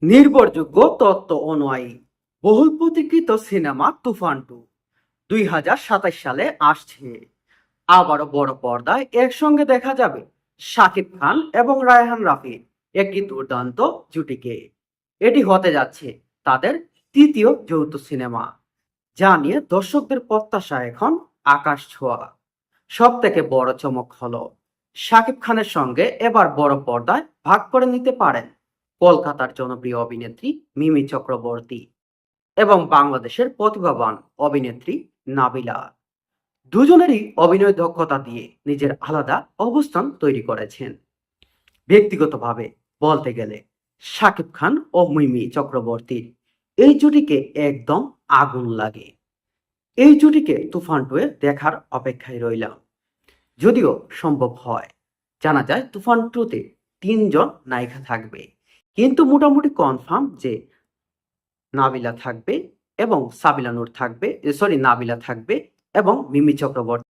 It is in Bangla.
নির্ভরযোগ্য তথ্য অনুযায়ী বহুল প্রতীক্ষিত সিনেমা তুফান 2 2027 সালে আসছে। আবারও বড় পর্দায় একসঙ্গে দেখা যাবে শাকিব খান এবং রায়হান রাফির একটি দুর্দান্ত জুটিকে। এটি হতে যাচ্ছে তাদের তৃতীয় যৌথ সিনেমা, যা নিয়ে দর্শকদের প্রত্যাশা এখন আকাশ ছোঁয়া। সব থেকে বড় চমক হলো শাকিব খানের সঙ্গে এবার বড় পর্দায় ভাগ করে নিতে পারেন কলকাতার জনপ্রিয় অভিনেত্রী মিমি চক্রবর্তী এবং বাংলাদেশের প্রতিভাবান অভিনেত্রী নাবিলা। দুজনেরই অভিনয় দক্ষতা দিয়ে নিজের আলাদা অবস্থান তৈরি করেছেন। ব্যক্তিগতভাবে বলতে গেলে শাকিব খান ও মিমি চক্রবর্তীর এই জুটিকে একদম আগুন লাগে। এই জুটিকে তুফান 2 দেখার অপেক্ষায় রইলাম, যদিও সম্ভব হয়। জানা যায় তুফান 2-তে 3 জন নায়িকা থাকবে, কিন্তু মোটামুটি কনফার্ম যে নাবিলা থাকবে এবং সাবিলা নূর থাকবে, নাবিলা থাকবে এবং মিমি চক্রবর্তী